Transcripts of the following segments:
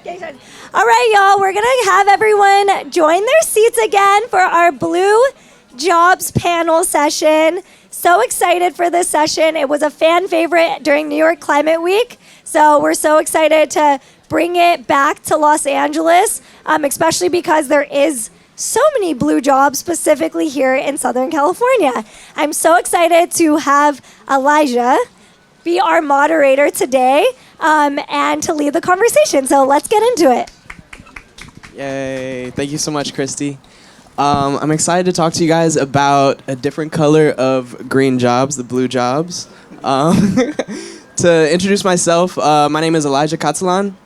All right, y'all, we're going to have everyone join their seats again for our Blue Jobs panel session. So excited for this session. It was a fan favorite during New York Climate Week, so we're so excited to bring it back to Los Angeles, especially because there is so many blue jobs specifically here in Southern California. I'm so excited to have Elijah be our moderator today and to lead the conversation. So let's get into it. Yay. Thank you so much, Kristy. I'm excited to talk to you guys about a different color of green jobs, the blue jobs. To introduce myself, my name is Elijah Catalan.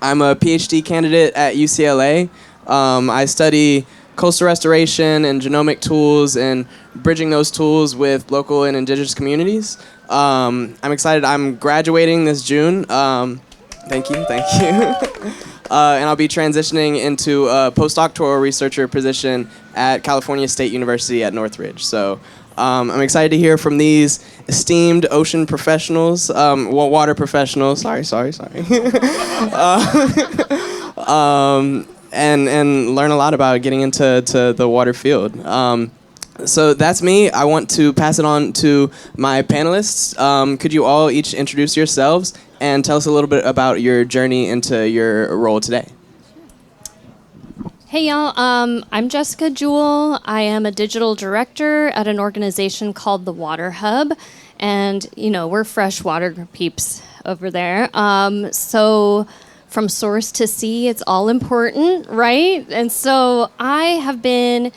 I'm a PhD candidate at UCLA. I study coastal restoration and genomic tools and bridging those tools with local and indigenous communities. I'm excited. I'm graduating this June. Thank you. And I'll be transitioning into a postdoctoral researcher position at California State University at Northridge. So I'm excited to hear from these esteemed ocean professionals, water professionals. Sorry. And learn a lot about getting into the water field. So that's me. I want to pass it on to my panelists. Could you all each introduce yourselves and tell us a little bit about your journey into your role today? Hey y'all, I'm Jessica Jewell. I am a digital director at an organization called the Water Hub, and we're freshwater peeps over there. So from source to sea, it's all important, right? And so I have been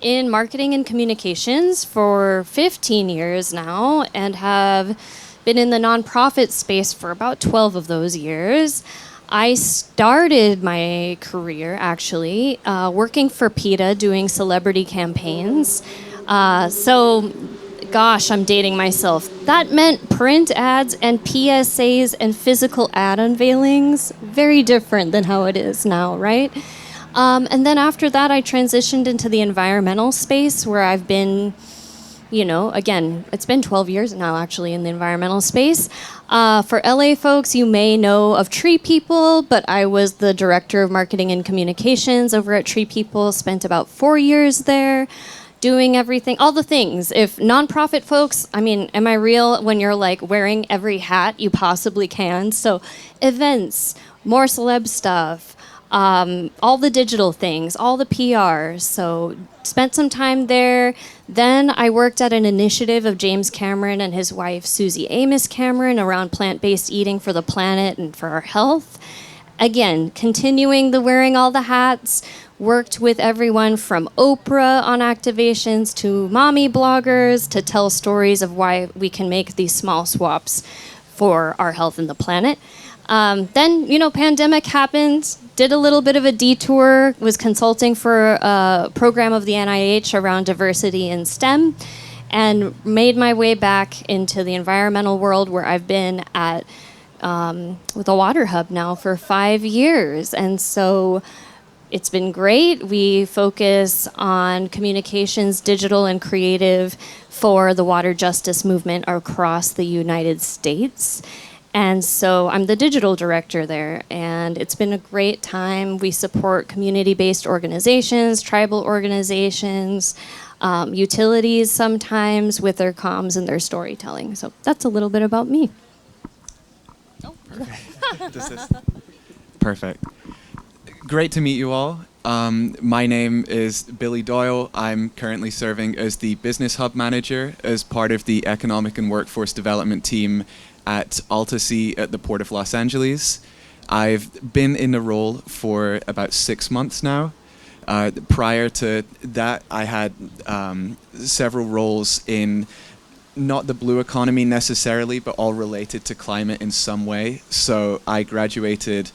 in marketing and communications for 15 years now and have been in the nonprofit space for about 12 of those years. I started my career, actually, working for PETA, doing celebrity campaigns. Gosh, I'm dating myself. That meant print ads and PSAs and physical ad unveilings. Very different than how it is now, right? And then after that, I transitioned into the environmental space where I've been, again, it's been 12 years now, actually, in the environmental space. For LA folks, you may know of Tree People, but I was the director of marketing and communications over at Tree People, spent about 4 years there, doing everything, all the things. If nonprofit folks, am I real when you're like wearing every hat you possibly can? So events, more celeb stuff, all the digital things, all the PR. So spent some time there. Then I worked at an initiative of James Cameron and his wife, Susie Amos Cameron, around plant-based eating for the planet and for our health. Again, continuing the wearing all the hats, worked with everyone from Oprah on activations to mommy bloggers to tell stories of why we can make these small swaps for our health and the planet. Then, pandemic happened, did a little bit of a detour, was consulting for a program of the NIH around diversity in STEM, and made my way back into the environmental world where I've been at with the Water Hub now for 5 years. And so it's been great. We focus on communications, digital and creative for the water justice movement across the United States. And so I'm the digital director there, and it's been a great time. We support community-based organizations, tribal organizations, utilities sometimes with their comms and their storytelling. So that's a little bit about me. Oh. Perfect. Great to meet you all. My name is Billy Doyle. I'm currently serving as the Business Hub Manager as part of the Economic and Workforce Development team at Altasea at the Port of Los Angeles. I've been in the role for about 6 months now. Prior to that, I had several roles in not the blue economy necessarily, but all related to climate in some way. So I graduated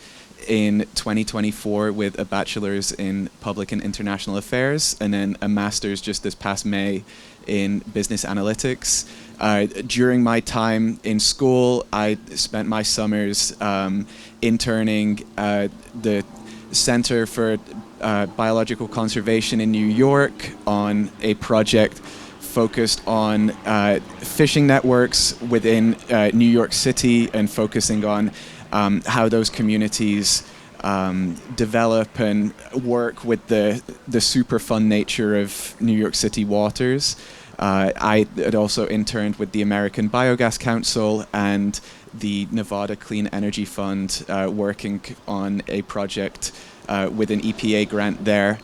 in 2024 with a bachelor's in public and international affairs, and then a master's just this past May in business analytics. During my time in school, I spent my summers interning at the Center for Biological Conservation in New York on a project focused on fishing networks within New York City and focusing on how those communities develop and work with the super fun nature of New York City waters. I had also interned with the American Biogas Council and the Nevada Clean Energy Fund, working on a project with an EPA grant there.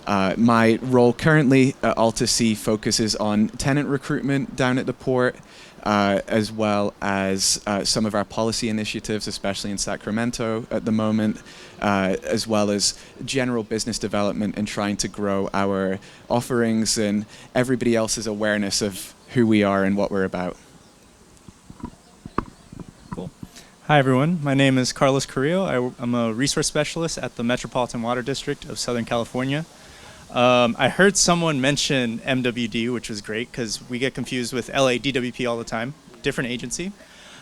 My role currently at Altasea focuses on tenant recruitment down at the port, as well as some of our policy initiatives, especially in Sacramento at the moment, as well as general business development and trying to grow our offerings and everybody else's awareness of who we are and what we're about. Cool. Hi, everyone. My name is Carillo. I'm a resource specialist at the Metropolitan Water District of Southern California. I heard someone mention MWD, which was great because we get confused with LA DWP all the time, different agency.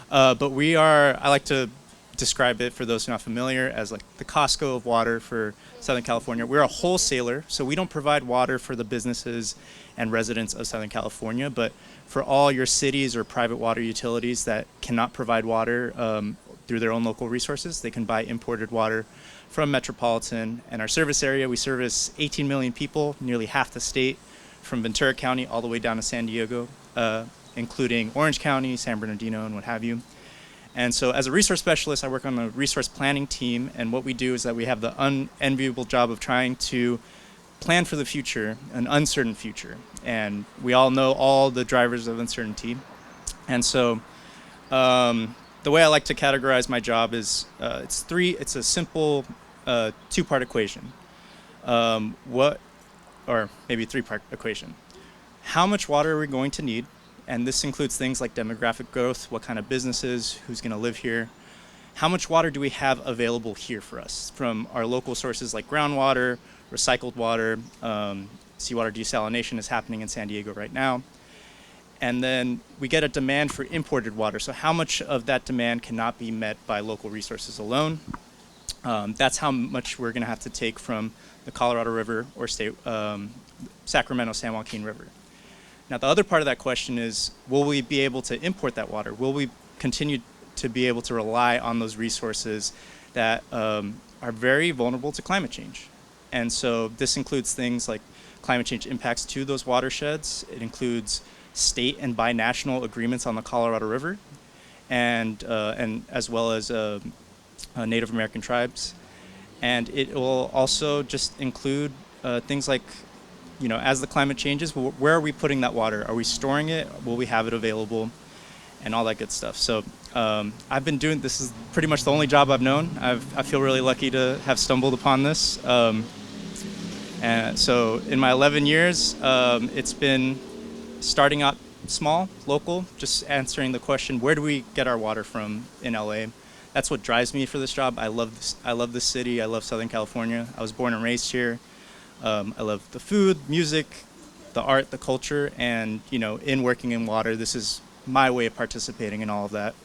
But I like to describe it for those who are not familiar as like the Costco of water for Southern California. We're a wholesaler, so we don't provide water for the businesses and residents of Southern California, but for all your cities or private water utilities that cannot provide water through their own local resources, they can buy imported water from Metropolitan. And our service area, we service 18 million people, nearly half the state, from Ventura County all the way down to San Diego, including Orange County, San Bernardino, and what have you. And so as a resource specialist, I work on the resource planning team, and what we do is that we have the unenviable job of trying to plan for the future, an uncertain future. And we all know all the drivers of uncertainty. And so the way I like to categorize my job is it's a simple two-part equation. Or maybe three-part equation. How much water are we going to need? And this includes things like demographic growth, what kind of businesses, who's going to live here. How much water do we have available here for us from our local sources like groundwater, recycled water, seawater desalination is happening in San Diego right now. And then we get a demand for imported water. So how much of that demand cannot be met by local resources alone? That's how much we're going to have to take from the Colorado River or Sacramento San Joaquin River. Now, the other part of that question is, will we be able to import that water? Will we continue to be able to rely on those resources that are very vulnerable to climate change? And so this includes things like climate change impacts to those watersheds. It includes state and binational agreements on the Colorado River, and as well as Native American tribes. And it will also just include things like, as the climate changes, where are we putting that water? Are we storing it? Will we have it available? And all that good stuff. So I've been doing, this is pretty much the only job I've known. I feel really lucky to have stumbled upon this. And so in my 11 years, it's been starting out small, local, just answering the question, where do we get our water from in LA? That's what drives me for this job. I love this city. I love Southern California. I was born and raised here. I love the food, music, the art, the culture, and in working in water, this is my way of participating in all of that.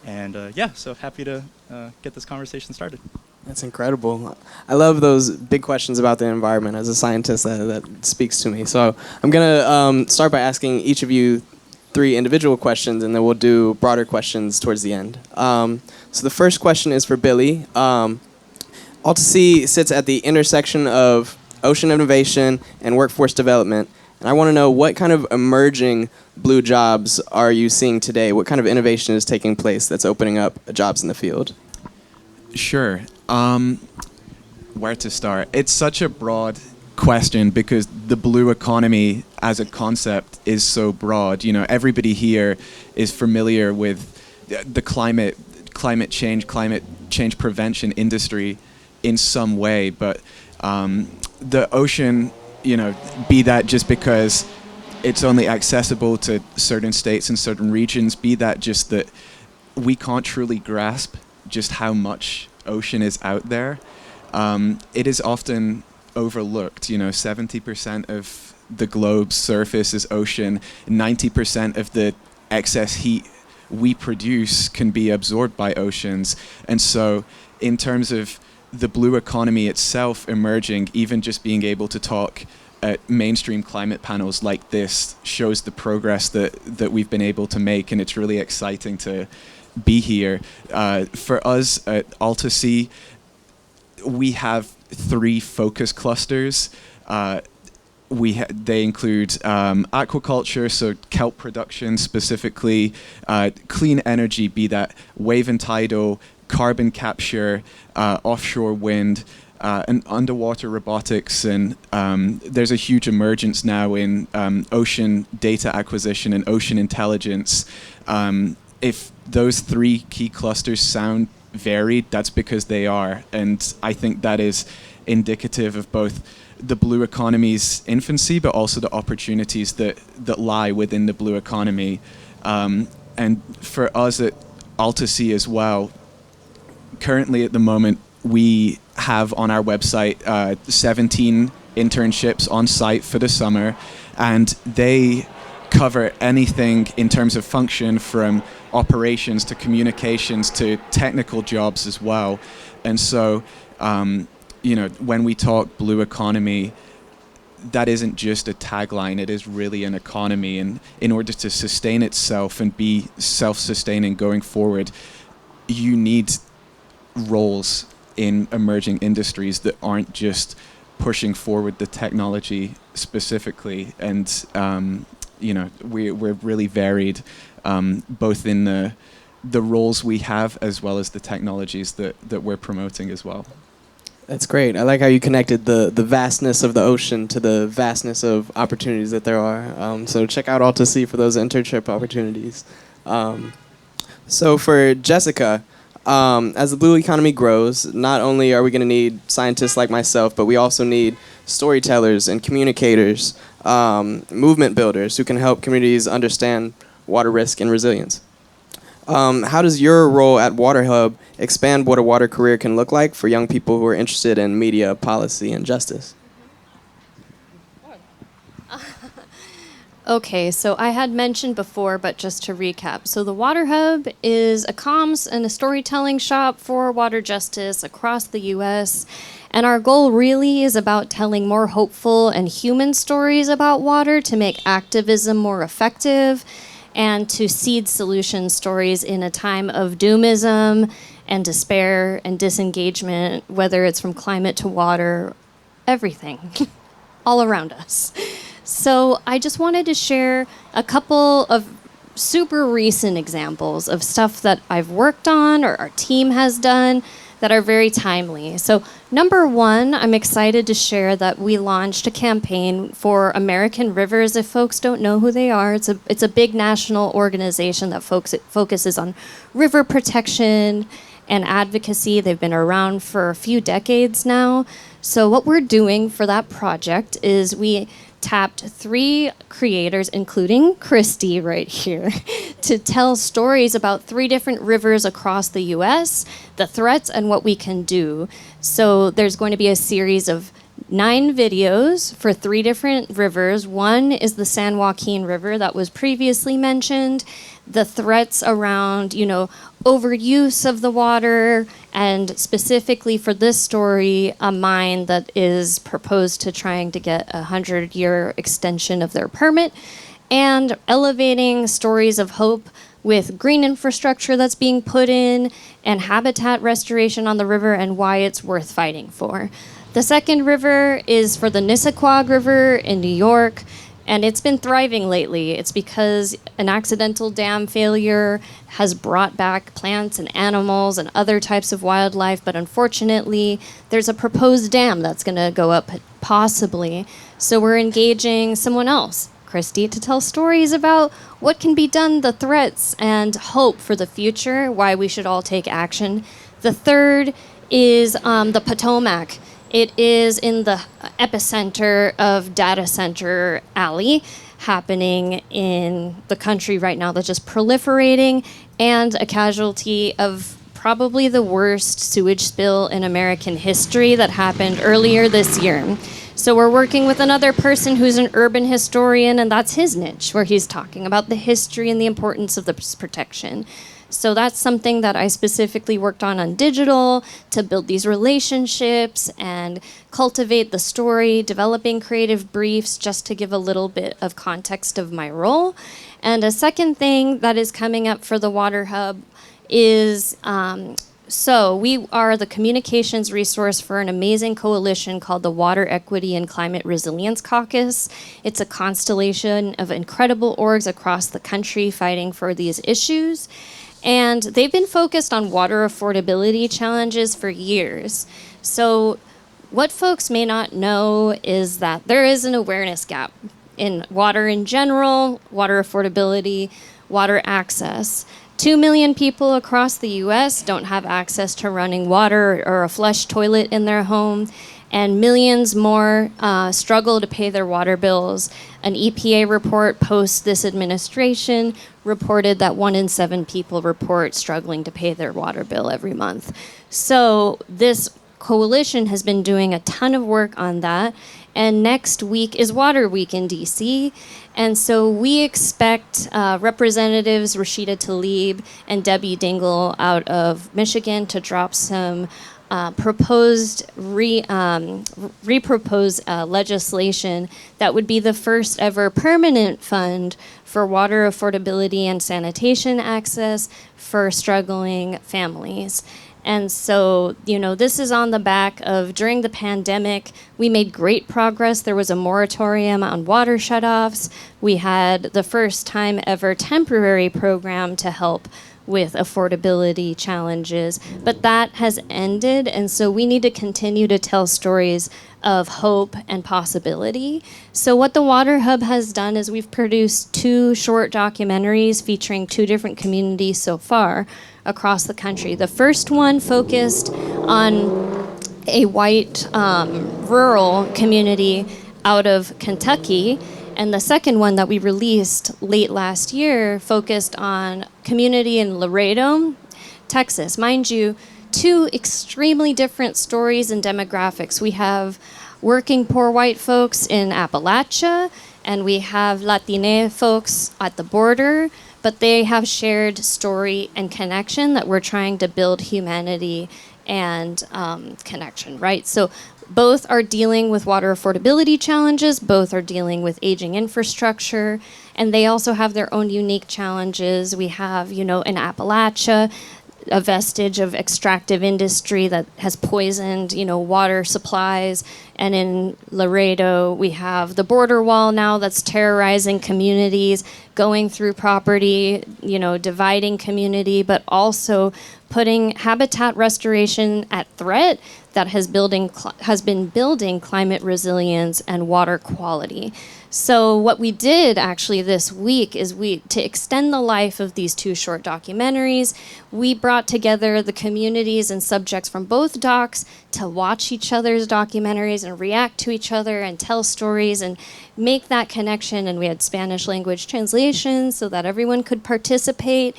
And so happy to get this conversation started. That's incredible. I love those big questions about the environment. As a scientist, that speaks to me. So I'm going to start by asking each of you 3 individual questions, and then we'll do broader questions towards the end. So the first question is for Billy. Altasea sits at the intersection of ocean innovation and workforce development. And I want to know, what kind of emerging blue jobs are you seeing today? What kind of innovation is taking place that's opening up jobs in the field? Sure. Where to start? It's such a broad question because the blue economy as a concept is so broad. Everybody here is familiar with the climate change prevention industry in some way, but the ocean, be that just because it's only accessible to certain states and certain regions, be that just that we can't truly grasp just how much ocean is out there. It is often overlooked. 70% of the globe's surface is ocean. 90% of the excess heat we produce can be absorbed by oceans. And so in terms of the blue economy itself emerging, even just being able to talk at mainstream climate panels like this shows the progress that we've been able to make, and it's really exciting to be here. For us at Altasea, we have 3 focus clusters. They include aquaculture, so kelp production specifically, clean energy, be that wave and tidal, carbon capture, offshore wind, and underwater robotics. And there's a huge emergence now in ocean data acquisition and ocean intelligence. If those 3 key clusters sound varied, that's because they are. And I think that is indicative of both the blue economy's infancy, but also the opportunities that lie within the blue economy. And for us at Altasea as well, currently at the moment, we have on our website 17 internships on site for the summer, and they cover anything in terms of function from operations to communications to technical jobs as well. And so, when we talk blue economy, that isn't just a tagline, it is really an economy. And in order to sustain itself and be self-sustaining going forward, you need roles in emerging industries that aren't just pushing forward the technology specifically. And, we're really varied, both in the roles we have as well as the technologies that we're promoting as well. That's great. I like how you connected the vastness of the ocean to the vastness of opportunities that there are. So check out Altasea for those internship opportunities. So for Jessica, as the blue economy grows, not only are we going to need scientists like myself, but we also need storytellers and communicators, movement builders who can help communities understand water risk and resilience. How does your role at WaterHub expand what a water career can look like for young people who are interested in media, policy, and justice? Okay, so I had mentioned before, but just to recap. So the WaterHub is a comms and a storytelling shop for water justice across the U.S., and our goal really is about telling more hopeful and human stories about water to make activism more effective and to seed solution stories in a time of doomism and despair and disengagement, whether it's from climate to water, everything, all around us. So I just wanted to share a couple of super recent examples of stuff that I've worked on or our team has done that are very timely. So number one, I'm excited to share that we launched a campaign for American Rivers. If folks don't know who they are, it's a big national organization that focuses on river protection and advocacy. They've been around for a few decades now. So what we're doing for that project is we tapped 3 creators, including Kristy right here, to tell stories about 3 different rivers across the U.S., the threats, and what we can do. So there's going to be a series of 9 videos for 3 different rivers. One is the San Joaquin River that was previously mentioned, the threats around, overuse of the water, and specifically for this story, a mine that is proposed to trying to get a 100-year extension of their permit, and elevating stories of hope with green infrastructure that's being put in and habitat restoration on the river and why it's worth fighting for. The second river is for the Nissaquag River in New York, and it's been thriving lately. It's because an accidental dam failure has brought back plants and animals and other types of wildlife, but unfortunately, there's a proposed dam that's going to go up possibly. So we're engaging someone else, Kristy, to tell stories about what can be done, the threats, and hope for the future, why we should all take action. The third is the Potomac. It is in the epicenter of data center alley happening in the country right now that's just proliferating, and a casualty of probably the worst sewage spill in American history that happened earlier this year. So we're working with another person who's an urban historian, and that's his niche, where he's talking about the history and the importance of this protection. So that's something that I specifically worked on digital to build these relationships and cultivate the story, developing creative briefs, just to give a little bit of context of my role. And a second thing that is coming up for the WaterHub is So we are the communications resource for an amazing coalition called the Water Equity and Climate Resilience Caucus. It's a constellation of incredible orgs across the country fighting for these issues. And they've been focused on water affordability challenges for years. So what folks may not know is that there is an awareness gap in water in general, water affordability, water access. 2 million people across the US don't have access to running water or a flush toilet in their home, and millions more struggle to pay their water bills. An EPA report post this administration reported that 1 in 7 people report struggling to pay their water bill every month. So this coalition has been doing a ton of work on that. And next week is Water Week in DC. And so we expect Representatives Rashida Tlaib and Debbie Dingell out of Michigan to drop some proposed, re-proposed legislation that would be the first ever permanent fund for water affordability and sanitation access for struggling families. And so, this is on the back of, during the pandemic, we made great progress. There was a moratorium on water shutoffs. We had the first time ever temporary program to help with affordability challenges, but that has ended. And so we need to continue to tell stories of hope and possibility. So what the Water Hub has done is we've produced 2 short documentaries featuring 2 different communities so far across the country. The first one focused on a white rural community out of Kentucky, and the second one that we released late last year focused on community in Laredo, Texas. Mind you, 2 extremely different stories and demographics. We have working poor white folks in Appalachia, and we have Latine folks at the border, but they have shared story and connection that we're trying to build humanity and connection, right? So both are dealing with water affordability challenges, both are dealing with aging infrastructure, and they also have their own unique challenges. We have, in Appalachia, a vestige of extractive industry that has poisoned, water supplies. And in Laredo, we have the border wall now that's terrorizing communities, going through property, dividing community, but also putting habitat restoration at threat that has been building climate resilience and water quality. So what we did actually this week is to extend the life of these 2 short documentaries, we brought together the communities and subjects from both docs to watch each other's documentaries and react to each other and tell stories and make that connection. And we had Spanish language translations so that everyone could participate.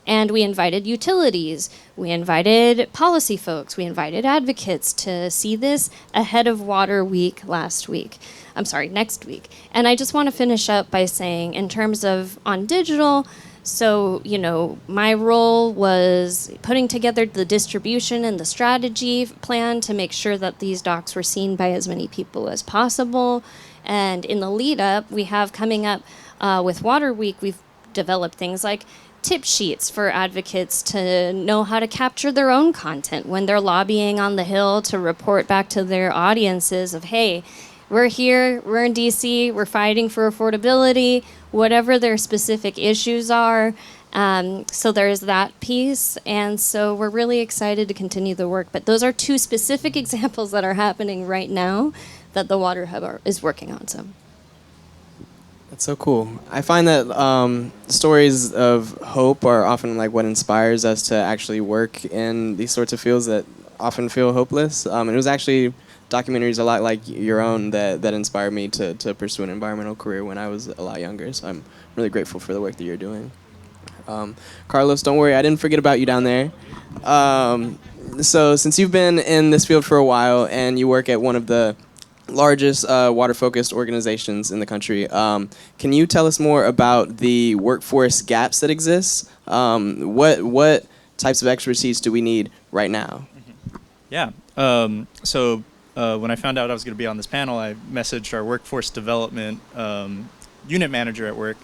And we invited utilities, we invited policy folks, we invited advocates to see this ahead of Water Week next week. And I just want to finish up by saying, in terms of on digital, so, my role was putting together the distribution and the strategy plan to make sure that these docs were seen by as many people as possible. And in the lead up, we have coming up with Water Week, we've developed things like tip sheets for advocates to know how to capture their own content when they're lobbying on the Hill to report back to their audiences of, hey, we're here, we're in DC, we're fighting for affordability, whatever their specific issues are. So there's that piece. And so we're really excited to continue the work. But those are 2 specific examples that are happening right now that the Water Hub is working on. So. That's so cool. I find that stories of hope are often like what inspires us to actually work in these sorts of fields that often feel hopeless. And it was actually documentaries a lot like your own that inspired me to pursue an environmental career when I was a lot younger. So I'm really grateful for the work that you're doing. Carlos, don't worry, I didn't forget about you down there. So since you've been in this field for a while and you work at one of the largest water-focused organizations in the country, can you tell us more about the workforce gaps that exist? What types of expertise do we need right now? Yeah. So when I found out I was going to be on this panel, I messaged our workforce development unit manager at work,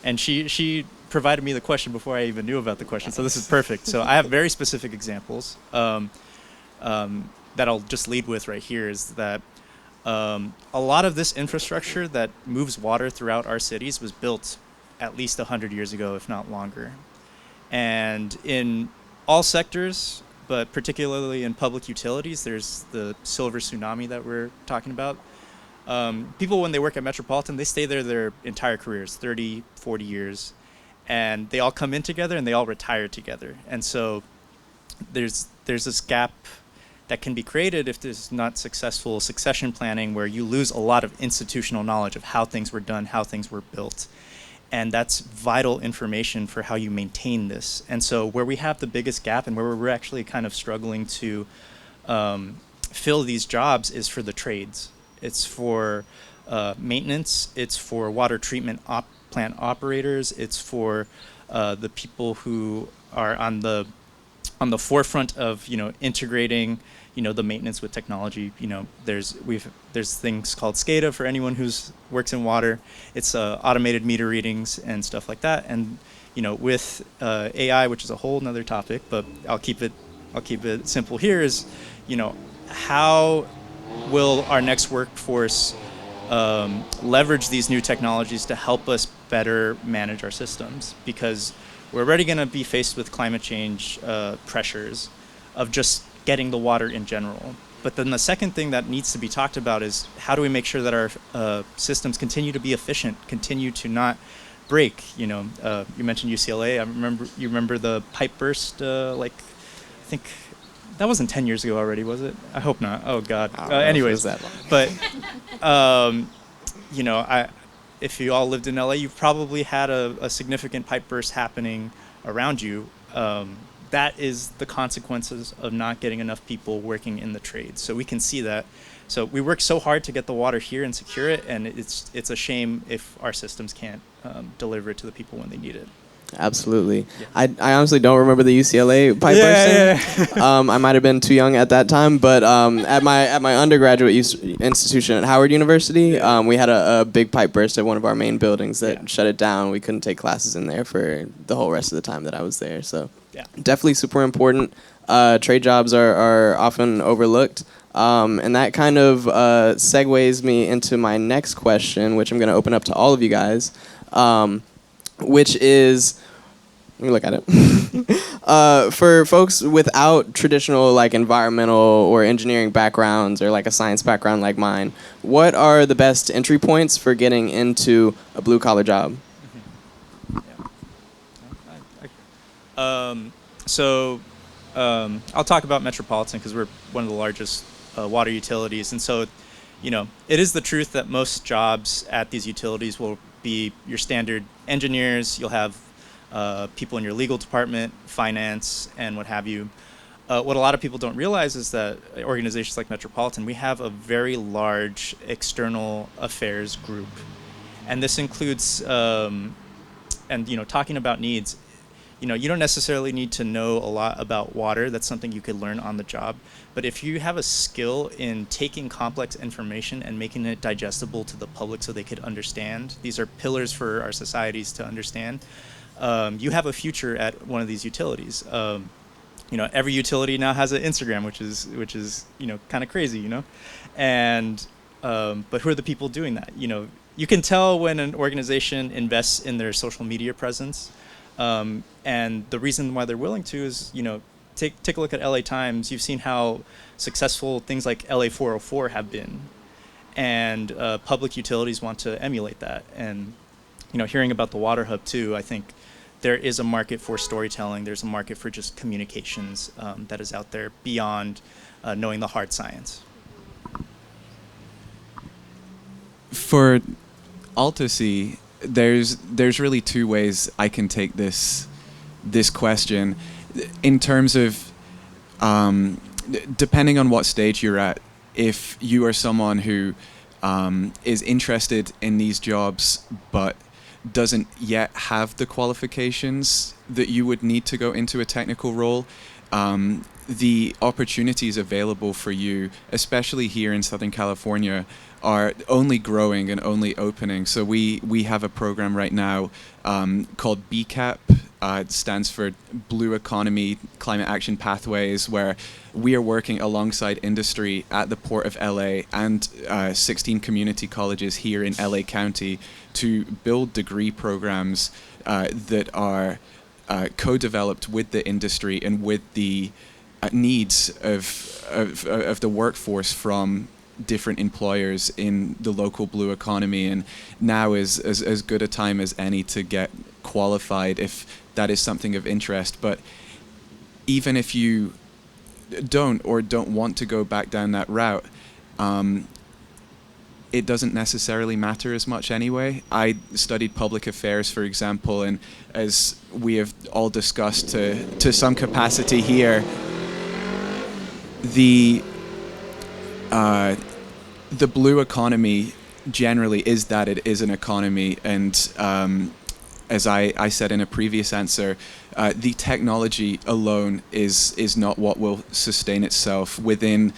and she provided me the question before I even knew about the question, so this is perfect. So I have very specific examples that I'll just lead with right here. Is that a lot of this infrastructure that moves water throughout our cities was built at least 100 years ago, if not longer. And in all sectors, but particularly in public utilities, there's the silver tsunami that we're talking about. People, when they work at Metropolitan, they stay there their entire careers, 30, 40 years, and they all come in together and they all retire together. And so there's this gap that can be created if there's not successful succession planning, where you lose a lot of institutional knowledge of how things were done, how things were built. And that's vital information for how you maintain this. And so where we have the biggest gap and where we're actually kind of struggling to fill these jobs is for the trades. It's for maintenance, it's for water treatment plant operators, it's for the people who are on the forefront of, integrating, the maintenance with technology. There's things called SCADA for anyone who's works in water. It's automated meter readings and stuff like that. And with AI, which is a whole nother topic, but I'll keep it simple here. Is how will our next workforce leverage these new technologies to help us better manage our systems? Because we're already going to be faced with climate change pressures of just getting the water in general. But then the second thing that needs to be talked about is how do we make sure that our systems continue to be efficient, continue to not break? You mentioned UCLA. You remember the pipe burst, I think that wasn't 10 years ago already, was it? I hope not. Oh, God. Anyways, that long. But, if you all lived in LA, you've probably had a significant pipe burst happening around you. That is the consequences of not getting enough people working in the trades. So we can see that. So we work so hard to get the water here and secure it, and it's a shame if our systems can't deliver it to the people when they need it. Absolutely. Yeah. I honestly don't remember the UCLA pipe bursting. I might have been too young at that time, but at my undergraduate institution at Howard University, we had a big pipe burst at one of our main buildings that shut it down. We couldn't take classes in there for the whole rest of the time that I was there. So definitely super important. Trade jobs are often overlooked. And that kind of segues me into my next question, which I'm going to open up to all of you guys. Which is, let me look at it. For folks without traditional environmental or engineering backgrounds or a science background like mine, what are the best entry points for getting into a blue collar job? I'll talk about Metropolitan because we're one of the largest water utilities, and so it is the truth that most jobs at these utilities will be your standard engineers. You'll have people in your legal department, finance, and what have you. What a lot of people don't realize is that organizations like Metropolitan, we have a very large external affairs group. And this includes, talking about needs, you don't necessarily need to know a lot about water. That's something you could learn on the job. But if you have a skill in taking complex information and making it digestible to the public so they could understand, these are pillars for our societies to understand, you have a future at one of these utilities. Every utility now has an Instagram, which is kind of crazy, and but who are the people doing that? You can tell when an organization invests in their social media presence. And the reason why they're willing to is, take a look at LA Times. You've seen how successful things like LA 404 have been. And public utilities want to emulate that. And, hearing about the Water Hub too, I think there is a market for storytelling. There's a market for just communications that is out there beyond knowing the hard science. For Altasea, there's really two ways I can take this question in terms of depending on what stage you're at. If you are someone who is interested in these jobs but doesn't yet have the qualifications that you would need to go into a technical role, the opportunities available for you, especially here in Southern California, are only growing and only opening. So we have a program right now called BCAP. It stands for Blue Economy Climate Action Pathways, where we are working alongside industry at the Port of LA and 16 community colleges here in LA County to build degree programs that are co-developed with the industry and with the needs of the workforce from different employers in the local blue economy. And now is as good a time as any to get qualified if that is something of interest. But even if you don't want to go back down that route, it doesn't necessarily matter as much anyway. I studied public affairs, for example, and as we have all discussed to some capacity here, the blue economy generally is that it is an economy, and as I said in a previous answer, the technology alone is not what will sustain itself. Within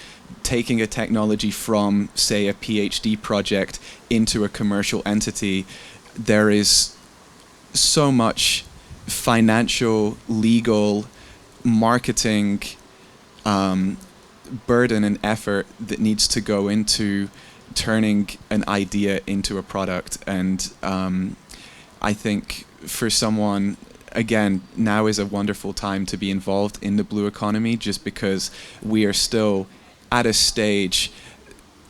taking a technology from, say, a PhD project into a commercial entity, there is so much financial, legal, marketing burden and effort that needs to go into turning an idea into a product. And I think for someone, again, now is a wonderful time to be involved in the blue economy, just because we are still at a stage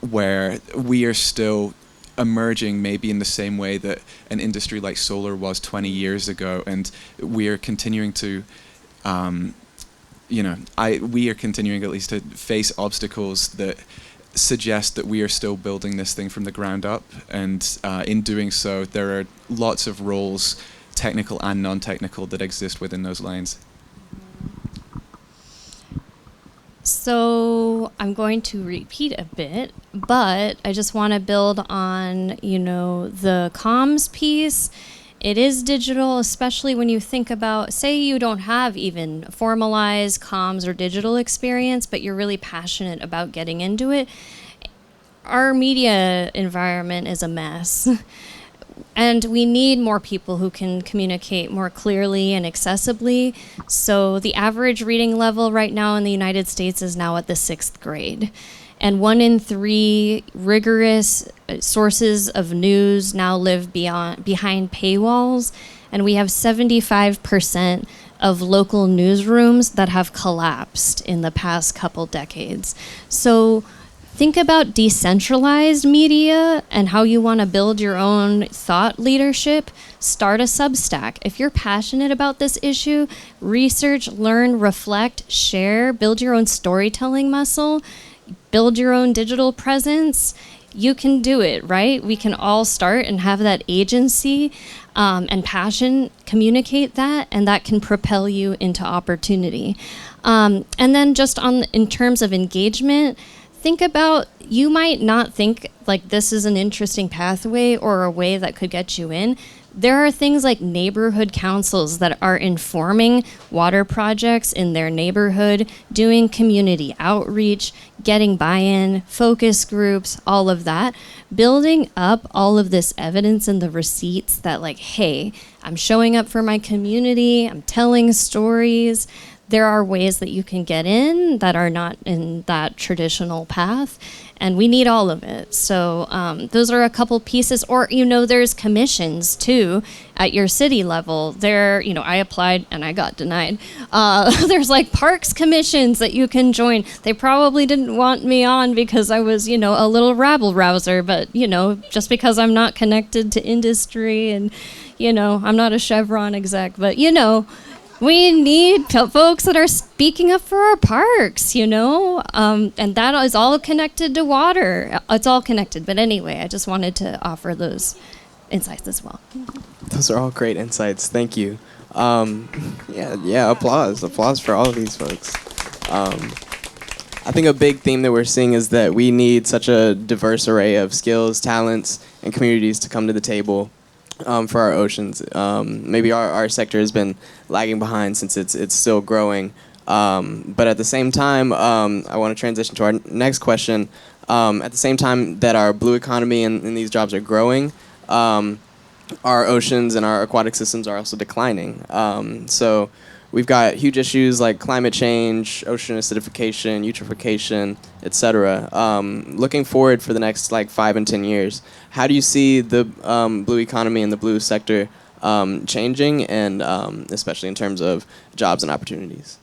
where we are still emerging maybe in the same way that an industry like solar was 20 years ago, and we are continuing to we are continuing at least to face obstacles that suggest that we are still building this thing from the ground up. And in doing so, there are lots of roles, technical and non-technical, that exist within those lanes. So I'm going to repeat a bit, but I just want to build on, the comms piece. It is digital, especially when you think about, say you don't have even formalized comms or digital experience, but you're really passionate about getting into it. Our media environment is a mess. And we need more people who can communicate more clearly and accessibly. So the average reading level right now in the United States is now at the 6th grade. And 1 in 3 rigorous sources of news now live behind paywalls. And we have 75% of local newsrooms that have collapsed in the past couple decades. So think about decentralized media and how you want to build your own thought leadership. Start a Substack. If you're passionate about this issue, research, learn, reflect, share, build your own storytelling muscle, build your own digital presence. You can do it, right? We can all start and have that agency and passion, communicate that, and that can propel you into opportunity. And then just in terms of engagement, think about, you might not think like this is an interesting pathway or a way that could get you in. There are things like neighborhood councils that are informing water projects in their neighborhood, doing community outreach, getting buy-in, focus groups, all of that. Building up all of this evidence and the receipts that, like, hey, I'm showing up for my community, I'm telling stories. There are ways that you can get in that are not in that traditional path, and we need all of it. So those are a couple pieces. Or, there's commissions too at your city level. I applied and I got denied. There's like parks commissions that you can join. They probably didn't want me on because I was, a little rabble rouser, but, just because I'm not connected to industry and, I'm not a Chevron exec, but, we need folks that are speaking up for our parks, and that is all connected to water. It's all connected. But anyway, I just wanted to offer those insights as well. Those are all great insights. Thank you. Applause for all of these folks. I think a big theme that we're seeing is that we need such a diverse array of skills, talents, and communities to come to the table. For our oceans. Maybe our sector has been lagging behind since it's still growing. But at the same time, I want to transition to our next question. At the same time that our blue economy and these jobs are growing, our oceans and our aquatic systems are also declining. So we've got huge issues like climate change, ocean acidification, eutrophication, etc. Looking forward for the next 5 and 10 years, how do you see the blue economy and the blue sector changing, and especially in terms of jobs and opportunities?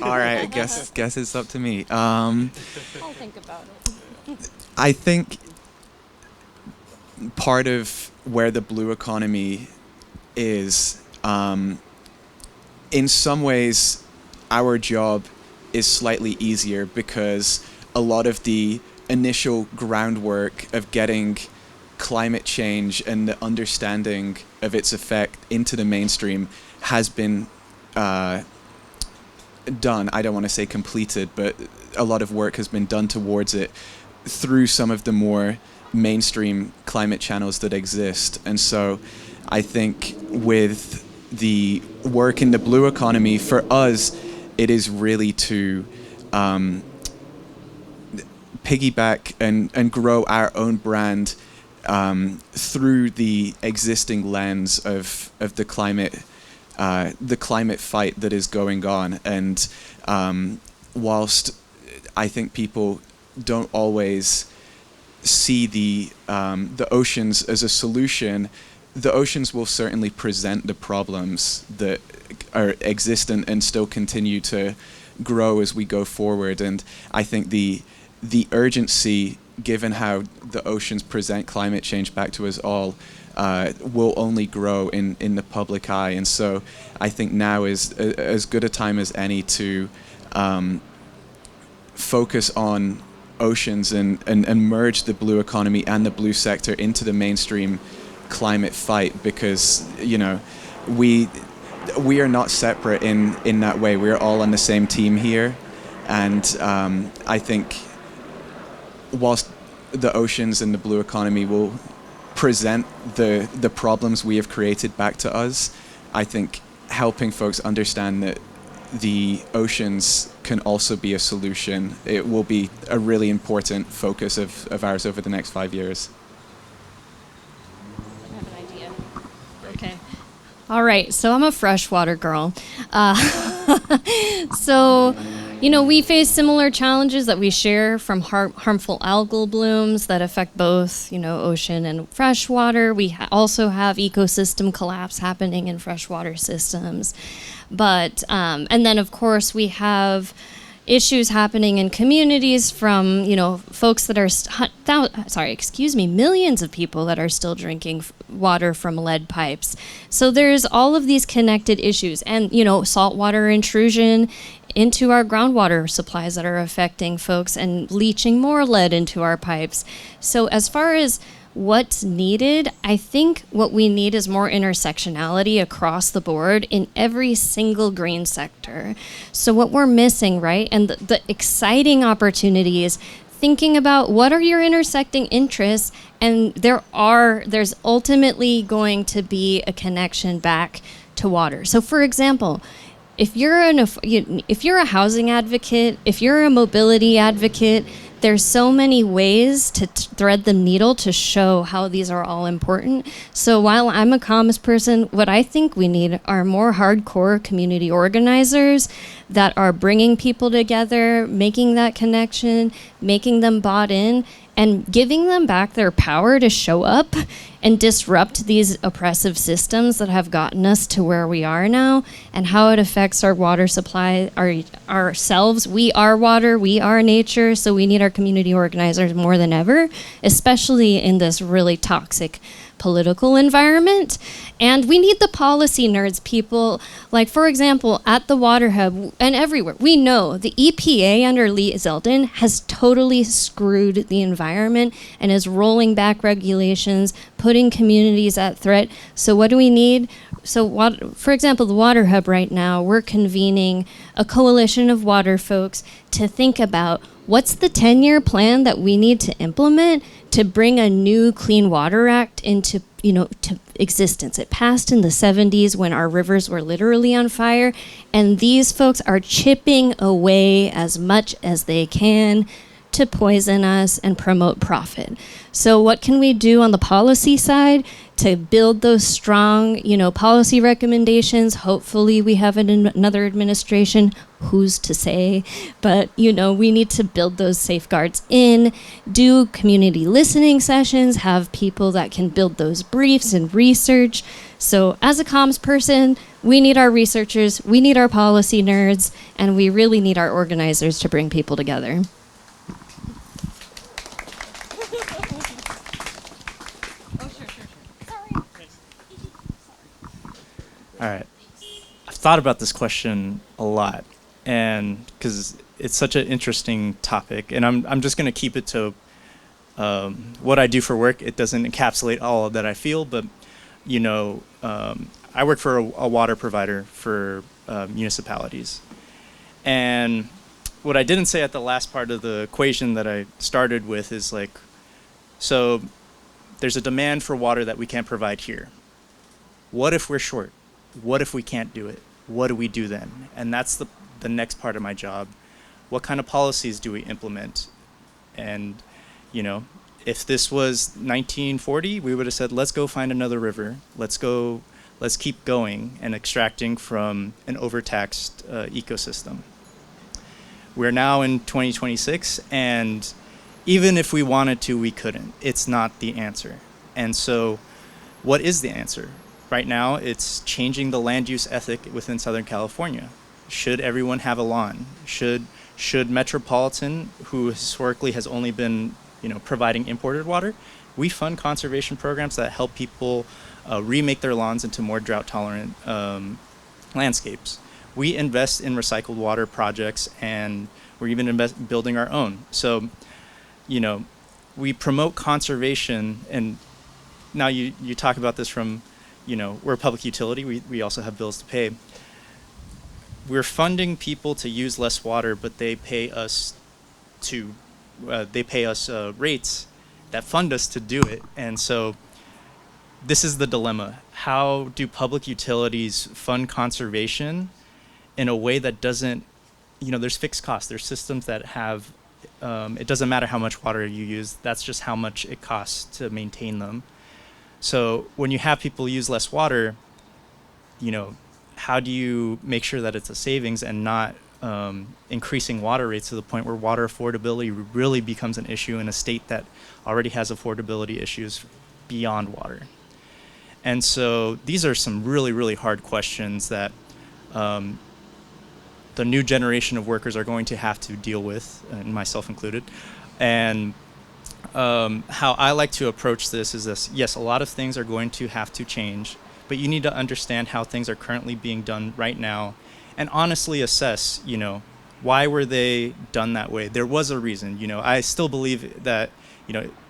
All right, I guess it's up to me. I'll think about it. I think part of where the blue economy is, in some ways, our job is slightly easier because a lot of the initial groundwork of getting climate change and the understanding of its effect into the mainstream has been done. I don't want to say completed, but a lot of work has been done towards it through some of the more mainstream climate channels that exist. And so I think with the work in the blue economy, for us, it is really to piggyback and grow our own brand through the existing lens of the climate fight that is going on. And whilst I think people don't always see the oceans as a solution, the oceans will certainly present the problems that are existent and still continue to grow as we go forward. And I think the urgency, given how the oceans present climate change back to us all, will only grow in the public eye. And so I think now is as good a time as any to focus on oceans and merge the blue economy and the blue sector into the mainstream climate fight, because we are not separate in that way. We're all on the same team here. And I think whilst the oceans and the blue economy will present the problems we have created back to us, I think helping folks understand that the oceans can also be a solution, it will be a really important focus of ours over the next 5 years. I have an idea. Okay. All right, so I'm a freshwater girl. So, we face similar challenges that we share from harmful algal blooms that affect both, ocean and freshwater. We also have ecosystem collapse happening in freshwater systems. But, and then of course we have issues happening in communities from, folks that are, millions of people that are still drinking water from lead pipes. So there's all of these connected issues, and, saltwater intrusion into our groundwater supplies that are affecting folks and leaching more lead into our pipes. So as far as what's needed, I think what we need is more intersectionality across the board in every single green sector. So what we're missing, right, and the exciting opportunity is thinking about what are your intersecting interests, and there's ultimately going to be a connection back to water. So for example, if you're a housing advocate, if you're a mobility advocate, there's so many ways to thread the needle to show how these are all important. So while I'm a comms person, what I think we need are more hardcore community organizers that are bringing people together, making that connection, making them bought in, and giving them back their power to show up and disrupt these oppressive systems that have gotten us to where we are now, and how it affects our water supply, ourselves. We are water, we are nature, so we need our community organizers more than ever, especially in this really toxic political environment. And we need the policy nerds, people, like for example, at the Water Hub and everywhere, we know the EPA under Lee Zeldin has totally screwed the environment and is rolling back regulations, putting communities at threat. So what do we need? for example, the Water Hub right now, we're convening a coalition of water folks to think about what's the 10-year plan that we need to implement to bring a new Clean Water Act into, to existence. It passed in the 70s when our rivers were literally on fire, and these folks are chipping away as much as they can to poison us and promote profit. So what can we do on the policy side to build those strong, policy recommendations? Hopefully we have another administration, who's to say, but we need to build those safeguards in, do community listening sessions, have people that can build those briefs and research. So as a comms person, we need our researchers, we need our policy nerds, and we really need our organizers to bring people together. All right. I've thought about this question a lot, and because it's such an interesting topic, and I'm just going to keep it to what I do for work. It doesn't encapsulate all that I feel, but I work for a water provider for municipalities, and what I didn't say at the last part of the equation that I started with is so there's a demand for water that we can't provide here. What if we're short? What if we can't do it? What do we do then? And that's the next part of my job. What kind of policies do we implement? And, if this was 1940, we would have said, let's go find another river. Let's keep going and extracting from an overtaxed ecosystem. We're now in 2026, and even if we wanted to, we couldn't. It's not the answer. And so what is the answer? Right now, it's changing the land use ethic within Southern California. Should everyone have a lawn? Should Metropolitan, who historically has only been, providing imported water, we fund conservation programs that help people remake their lawns into more drought-tolerant landscapes. We invest in recycled water projects, and we're even building our own. So, we promote conservation, and now you talk about this from, we're a public utility. We also have bills to pay. We're funding people to use less water, but they pay us rates that fund us to do it. And so this is the dilemma. How do public utilities fund conservation in a way that doesn't, there's fixed costs. There's systems that have, it doesn't matter how much water you use. That's just how much it costs to maintain them. So when you have people use less water, how do you make sure that it's a savings and not increasing water rates to the point where water affordability really becomes an issue in a state that already has affordability issues beyond water? And so these are some really, really hard questions that the new generation of workers are going to have to deal with, and myself included. And how I like to approach this is this: yes, a lot of things are going to have to change, but you need to understand how things are currently being done right now and honestly assess, why were they done that way? There was a reason. I still believe that,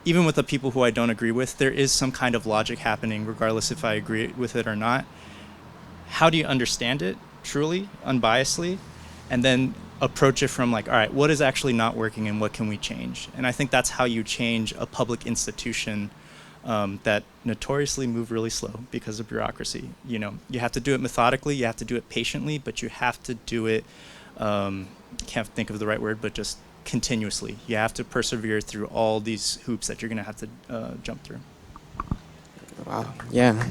even with the people who I don't agree with, there is some kind of logic happening regardless if I agree with it or not. How do you understand it truly, unbiasedly, and then approach it from all right, what is actually not working and what can we change? And I think that's how you change a public institution that notoriously move really slow because of bureaucracy. You have to do it methodically, you have to do it patiently, but you have to do it, can't think of the right word, but just continuously. You have to persevere through all these hoops that you're going to have to jump through. Wow. Yeah.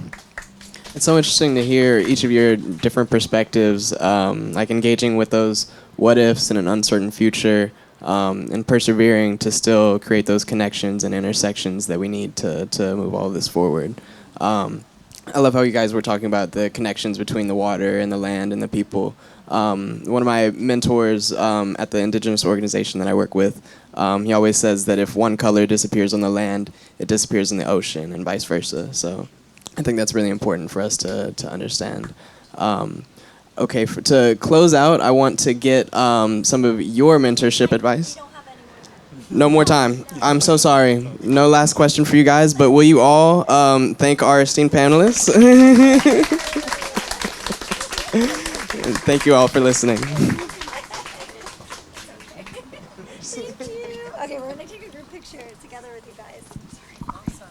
It's so interesting to hear each of your different perspectives, engaging with those what ifs in an uncertain future, and persevering to still create those connections and intersections that we need to move all of this forward. I love how you guys were talking about the connections between the water and the land and the people. One of my mentors at the indigenous organization that I work with, he always says that if one color disappears on the land, it disappears in the ocean and vice versa. So I think that's really important for us to understand. Okay, to close out, I want to get some of your mentorship advice. No more time. I'm so sorry. No last question for you guys, but will you all thank our esteemed panelists? Thank you all for listening. Thank you. Okay, we're gonna take a group picture together with you guys. Awesome.